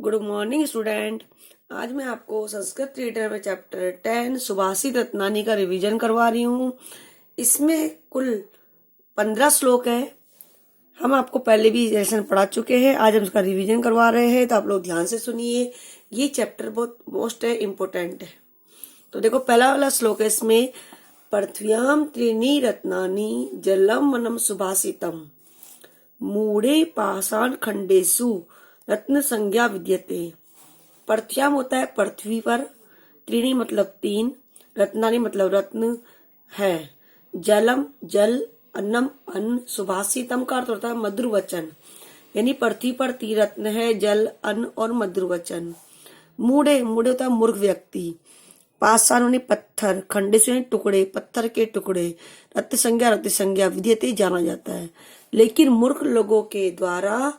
Good morning student. आज मैं आपको संस्कृत रीडर में चैप्टर 10 सुभाषित रत्नानी का रिवीजन करवा रही हूँ। इसमें कुल 15 श्लोक है। हम आपको पहले भी लेसन पढ़ा चुके हैं, आज हम इसका रिवीजन करवा रहे हैं, तो आप लोग ध्यान से सुनिए। ये चैप्टर बहुत मोस्ट है, इम्पोर्टेंट है। तो देखो, पहला वाला श्लोक है इसमें, पृथ्व्याम त्रीणि रत्नानि जलम वनम सुभाषितम मूढ़े पाषाण खंडेषु रत्न संज्ञा विद्यते। पृथ्व्याम होता है पृथ्वी पर, त्रीणी मतलब 3, रत्नानि मतलब रत्न है, जलम जल, अन्नम अन्न, सुभाषितम का अर्थ होता है मधुर वचन, यानी पृथ्वी पर 3 रत्न है, जल, अन्न और मधुर वचन। मूढ़े मूढ़े होता है मूर्ख व्यक्ति, पाषाण यानी पत्थर, खंडेषु यानी टुकड़े, पत्थर के टुकड़े, रत्न संज्ञा विद्यते जाना जाता है। लेकिन मूर्ख लोगों के द्वारा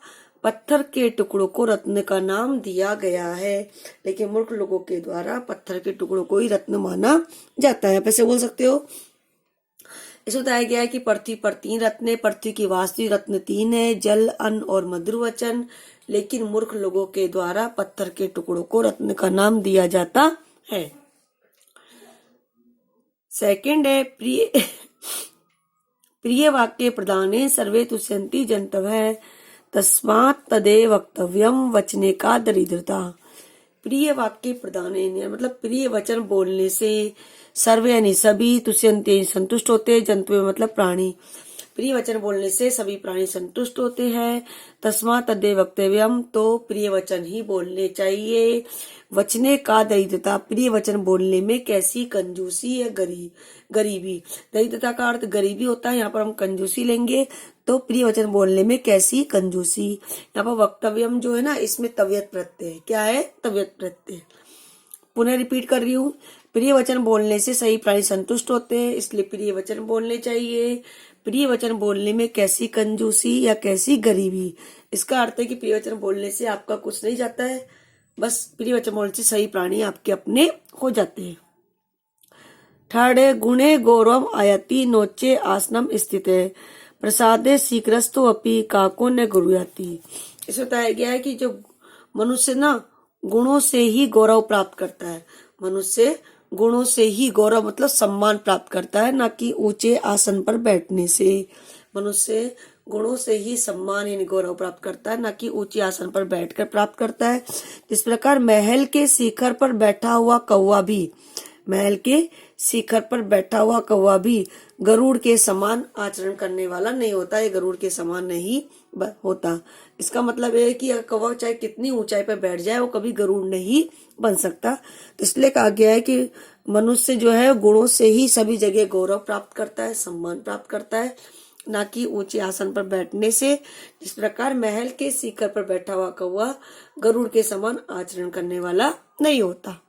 पत्थर के टुकड़ों को रत्न का नाम दिया गया है। लेकिन मूर्ख लोगों के द्वारा पत्थर के टुकड़ों को ही रत्न माना जाता है। कैसे बोल सकते हो? इसमें बताया गया है कि पृथ्वी पर 3 रत्न है, पृथ्वी की वास्तविक रत्न 3 है, जल, अन्न और मधुर वचन। लेकिन मूर्ख लोगों के द्वारा पत्थर के टुकड़ों को रत्न का नाम दिया जाता है। सेकंड है प्रिय वाक्य प्रदाने सर्वे तुष्यन्ति जन्तवः तस्मात् तदेव वक्तव्यम वचने का दरिद्रता। प्रिय वाक्य प्रदाने मतलब प्रिय वचन बोलने से सर्वे यानी सभी, तुष्यन्ते संतुष्ट होते, जंतु मतलब प्राणी। प्रिय वचन बोलने से सभी प्राणी संतुष्ट होते हैं। तस्मात् तदेव वक्तव्यम, तो प्रिय वचन ही बोलने चाहिए। वचने का दरिद्रता, प्रिय वचन बोलने में कैसी कंजूसी है, गरीबी। दरिद्रता का अर्थ गरीबी होता है, यहाँ पर हम कंजूसी लेंगे, तो प्रिय वचन बोलने में कैसी कंजूसी। यहाँ पर वक्तव्यम जो है ना, इसमें तव्यत प्रत्यय है। क्या है? तव्यत प्रत्यय। पुनः रिपीट कर रही हूँ, प्रिय वचन बोलने से सही प्राणी संतुष्ट होते हैं, इसलिए प्रिय वचन बोलने चाहिए। प्रिय वचन बोलने में कैसी कंजूसी या कैसी गरीबी, इसका अर्थ है कि प्रिय वचन बोलने से आपका कुछ नहीं जाता है, बस प्रिय वचन बोलने से सही प्राणी आपके अपने हो जाते हैं। थर्ड है, गुणे गौरव आयति नोचे आसनम स्थित है प्रसादे शीघ्रस्तु अपि काको न गुरुयाति। इसमें बताया गया है कि जो मनुष्य ना गुणों से ही गौरव प्राप्त करता है, मनुष्य गुणों से ही गौरव मतलब सम्मान प्राप्त करता है, ना कि ऊंचे आसन पर बैठने से। मनुष्य गुणों से ही सम्मान यानी गौरव प्राप्त करता है, ना कि ऊंचे आसन पर बैठकर प्राप्त करता है। जिस प्रकार महल के शिखर पर बैठा हुआ कौवा भी, महल के शिखर पर बैठा हुआ कौवा भी गरुड़ के समान आचरण करने वाला नहीं होता, ये गरुड़ के समान नहीं होता। इसका मतलब है कि कौवा चाहे कितनी ऊंचाई पर बैठ जाए, वो कभी गरुड़ नहीं बन सकता। तो इसलिए कहा गया है कि मनुष्य जो है गुणों से ही सभी जगह गौरव प्राप्त करता है, सम्मान प्राप्त करता है, ना कि ऊंचे आसन पर बैठने से। जिस प्रकार महल के शिखर पर बैठा हुआ कौवा गरुड़ के समान आचरण करने वाला नहीं होता।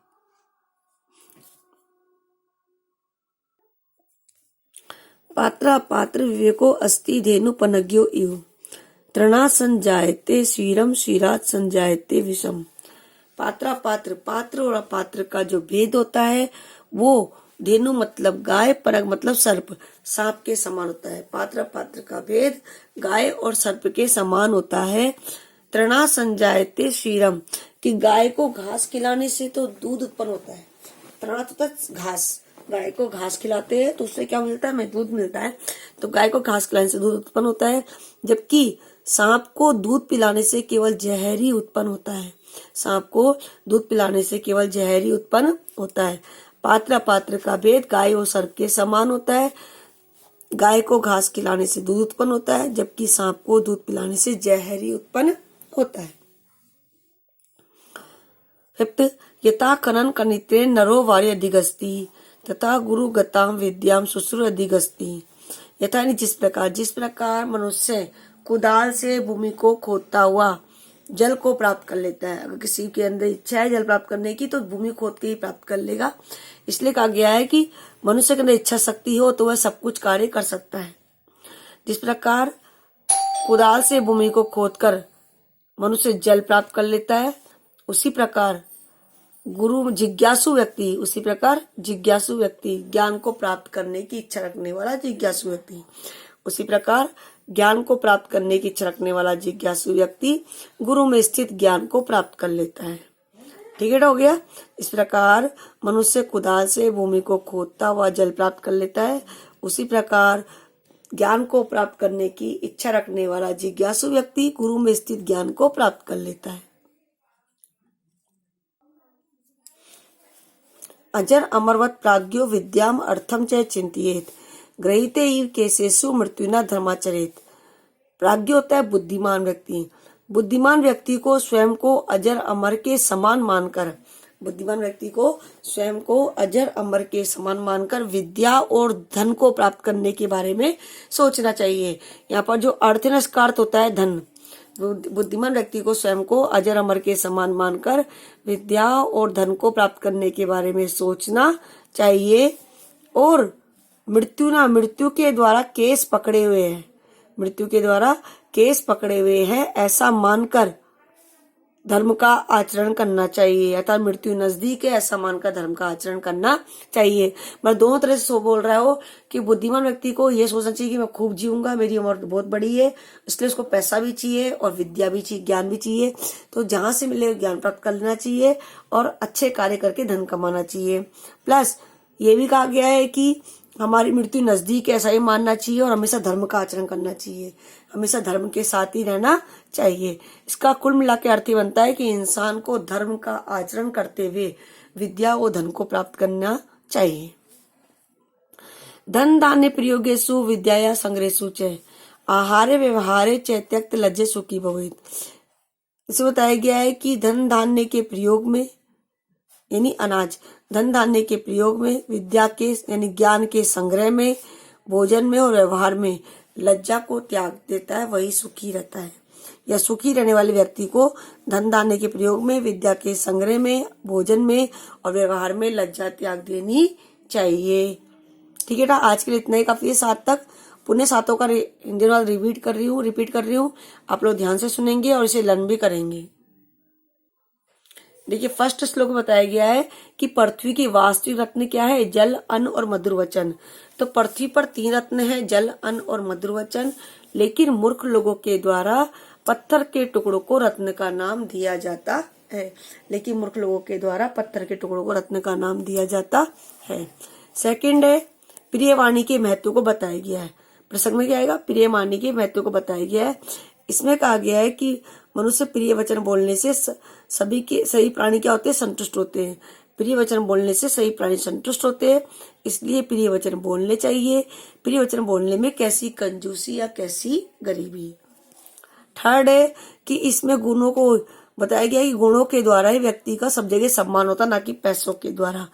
पात्रा पात्र विवेको अस्ति धेनु पनग्यो इव तृणा संजायते क्षीरम क्षीरात संजायते विषम। पात्रा पात्र, पात्र और अपात्र का जो भेद होता है वो धेनु मतलब गाय, पनग मतलब सर्प, सांप के समान होता है। पात्र पात्र का भेद गाय और सर्प के समान होता है। तृणा संजायते क्षीरम, कि गाय को घास खिलाने से तो दूध उत्पन्न होता है। तृणा तो घास, गाय को घास खिलाते हैं तो उससे क्या मिलता है? दूध मिलता है। तो गाय को घास खिलाने से दूध उत्पन्न होता है, जबकि सांप को दूध पिलाने से केवल जहर ही उत्पन्न होता है। सांप को दूध पिलाने से केवल जहर ही उत्पन्न होता है। पात्र अपात्र का भेद गाय और सर्प के समान होता है। गाय को घास खिलाने से दूध उत्पन्न होता है, जबकि सांप को दूध पिलाने से जहर ही उत्पन्न होता है। फिफ्थ, यथा खनन कनित्रे नरो वार्य अधिगस्ति तथा गुरु गताम विद्याम शुश्रूर अधिगस्ति। यथा जिस प्रकार मनुष्य कुदाल से भूमि को खोदता हुआ जल को प्राप्त कर लेता है। अगर किसी के अंदर इच्छा है जल प्राप्त करने की तो भूमि खोद के ही प्राप्त कर लेगा। इसलिए कहा गया है कि मनुष्य के अंदर इच्छा शक्ति हो तो वह सब कुछ कार्य कर सकता है। जिस प्रकार कुदाल से भूमि को खोदकर मनुष्य जल प्राप्त कर लेता है, उसी प्रकार जिज्ञासु व्यक्ति ज्ञान को प्राप्त करने की इच्छा रखने वाला जिज्ञासु व्यक्ति, उसी प्रकार ज्ञान को प्राप्त करने की इच्छा रखने वाला जिज्ञासु व्यक्ति गुरु में स्थित ज्ञान को प्राप्त कर लेता है। ठीक है, हो गया। इस प्रकार मनुष्य कुदाल से भूमि को खोदता हुआ जल प्राप्त कर लेता है, उसी प्रकार ज्ञान को प्राप्त करने की इच्छा रखने वाला जिज्ञासु व्यक्ति गुरु में स्थित ज्ञान को प्राप्त कर लेता है। अजर अमरवत प्राज्ञो विद्याम अर्थम च चिंतियेत ग्रहीते इव केसेषु मृत्युना धर्माचरेत। प्राज्ञ होता है बुद्धिमान व्यक्ति। बुद्धिमान व्यक्ति को स्वयं को अजर अमर के समान मानकर, बुद्धिमान व्यक्ति को स्वयं को अजर अमर के समान मानकर विद्या और धन को प्राप्त करने के बारे में सोचना चाहिए। यहाँ पर जो अर्थ है इसका अर्थ होता है धन। बुद्धिमान व्यक्ति को स्वयं को अजर अमर के समान मानकर विद्या और धन को प्राप्त करने के बारे में सोचना चाहिए। और मृत्यु के द्वारा केस पकड़े हुए हैं, मृत्यु के द्वारा केस पकड़े हुए हैं ऐसा मानकर धर्म का आचरण करना चाहिए, अर्थात मृत्यु नजदीक है ऐसा मानकर धर्म का आचरण करना चाहिए। मैं दोनों तरह से बोल रहा हूँ कि बुद्धिमान व्यक्ति को यह सोचना चाहिए कि मैं खूब जीऊंगा, मेरी उम्र बहुत बड़ी है, इसलिए उसको पैसा भी चाहिए और विद्या भी चाहिए, ज्ञान भी चाहिए, तो जहां से मिले ज्ञान प्राप्त कर लेना चाहिए और अच्छे कार्य करके धन कमाना चाहिए। प्लस ये भी कहा गया है कि हमारी मृत्यु नजदीक ऐसा ही मानना चाहिए और हमेशा धर्म का आचरण करना चाहिए, हमेशा धर्म के साथ ही रहना चाहिए। इसका कुल मिला के अर्थ बनता है कि इंसान को धर्म का आचरण करते हुए विद्या और धन को प्राप्त करना चाहिए। धन दान्य प्रयोगेषु विद्याया संग्रहेषु च आहारे व्यवहारे च त्यक्त लज्जे सुखी भवेत्। इसे बताया गया है कि धन धान्य के प्रयोग में यानी अनाज, धन धान्य के प्रयोग में, विद्या के यानी ज्ञान के संग्रह में, भोजन में और व्यवहार में लज्जा को त्याग देता है, वही सुखी रहता है। या सुखी रहने वाले व्यक्ति को धन धान्य के प्रयोग में, विद्या के संग्रह में, भोजन में और व्यवहार में लज्जा त्याग देनी चाहिए। ठीक है ना, आज के लिए इतना ही काफी है। 7 तक पुण्य 7 का हिंदी अनुवाद रिपीट कर रही हूँ। आप लोग ध्यान से सुनेंगे और इसे लर्न भी करेंगे। देखिए, फर्स्ट श्लोक में बताया गया है कि पृथ्वी की वास्तविक रत्न क्या है? जल, अन्न और मधुर वचन। तो पृथ्वी पर 3 रत्न है, जल, अन्न और मधुर वचन। लेकिन मूर्ख लोगों के द्वारा पत्थर के टुकड़ों को रत्न का नाम दिया जाता है। लेकिन मूर्ख लोगों के द्वारा पत्थर के टुकड़ों को रत्न का नाम दिया जाता है। सेकंड है प्रिय वाणी के महत्व को बताया गया है। प्रसंग में क्या आएगा? प्रिय वाणी के महत्व को बताया गया है। इसमें कहा गया है कि मनुष्य प्रिय वचन बोलने से सही प्राणी क्या होते हैं? संतुष्ट होते हैं। प्रिय वचन बोलने से सही प्राणी संतुष्ट होते हैं, इसलिए प्रिय वचन बोलने चाहिए। प्रिय वचन बोलने में कैसी कंजूसी या कैसी गरीबी। थर्ड है कि इसमें गुणों को बताया गया कि गुणों के द्वारा ही व्यक्ति का सब जगह सम्मान होता, ना कि पैसों के द्वारा।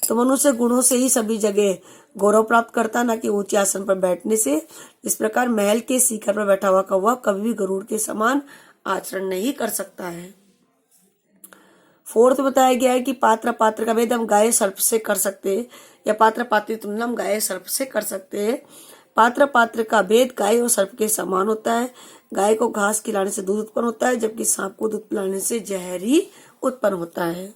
तो मनुष्य गुणों से ही सभी जगह गौरव प्राप्त करता, ना कि ऊंचे आसन पर बैठने से। इस प्रकार महल के शिखर पर बैठा हुआ कौवा कभी भी गरुड़ के समान आचरण नहीं कर सकता है। फोर्थ बताया गया है कि पात्र पात्र का भेद हम गाय सर्प से कर सकते हैं, या पात्र पात्र की तुलना हम गाय सर्प से कर सकते हैं। पात्र पात्र का भेद गाय और सर्प के समान होता है। गाय को घास खिलाने से दूध उत्पन्न होता है, जबकि सांप को दूध पिलाने से जहर ही उत्पन्न होता है।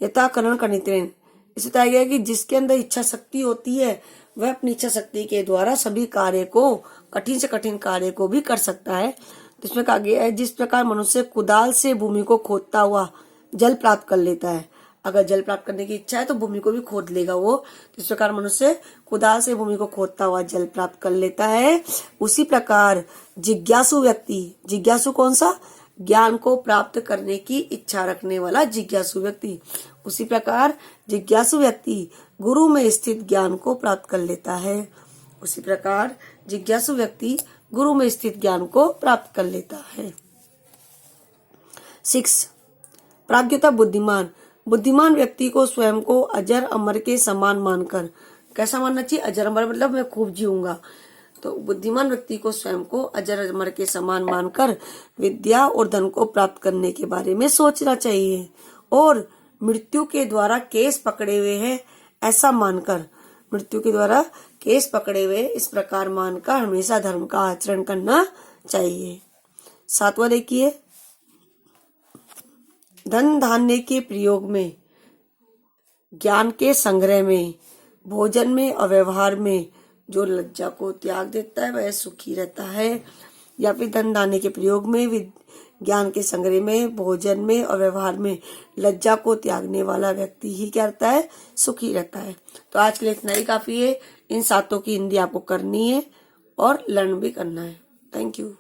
यथा करण कनित्रेन, इसे बताया गया है कि जिसके अंदर इच्छा शक्ति होती है वह अपनी इच्छा शक्ति के द्वारा सभी कार्य को, कठिन से कठिन कार्य को भी कर सकता है। तो इसमें कहा गया है जिस प्रकार मनुष्य कुदाल से भूमि को खोदता हुआ जल प्राप्त कर लेता है, अगर जल प्राप्त करने की इच्छा है तो भूमि को भी खोद लेगा वो। तो इस प्रकार मनुष्य कुदाल से भूमि को खोदता हुआ जल प्राप्त कर लेता है। उसी प्रकार जिज्ञासु व्यक्ति, जिज्ञासु कौन सा? ज्ञान को प्राप्त करने की इच्छा रखने वाला जिज्ञासु व्यक्ति, उसी प्रकार जिज्ञासु व्यक्ति गुरु में स्थित ज्ञान को प्राप्त कर लेता है। उसी प्रकार जिज्ञासु व्यक्ति गुरु में स्थित ज्ञान को प्राप्त कर लेता है। 6 प्राज्ञता बुद्धिमान, बुद्धिमान व्यक्ति को स्वयं को अजर अमर के समान मानकर, कैसा मानना चाहिए? अजर अमर मतलब मैं खूब जीऊंगा। तो बुद्धिमान व्यक्ति को स्वयं को अजर अमर के समान मानकर विद्या और धन को प्राप्त करने के बारे में सोचना चाहिए। और मृत्यु के द्वारा केस पकड़े हुए हैं ऐसा मानकर, मृत्यु के द्वारा केस पकड़े हुए इस प्रकार मानकर हमेशा धर्म का आचरण करना चाहिए। 7वां देखिए, धन धान्य के प्रयोग में, ज्ञान के संग्रह में, भोजन में और व्यवहार में, जो लज्जा को त्याग देता है वह सुखी रहता है। या फिर धन दाने के प्रयोग में, ज्ञान के संग्रह में, भोजन में और व्यवहार में लज्जा को त्यागने वाला व्यक्ति ही क्या रहता है, सुखी रहता है। तो आज के लिए इतना ही काफी है। इन 7 की हिंदी आपको करनी है और लर्न भी करना है। Thank you.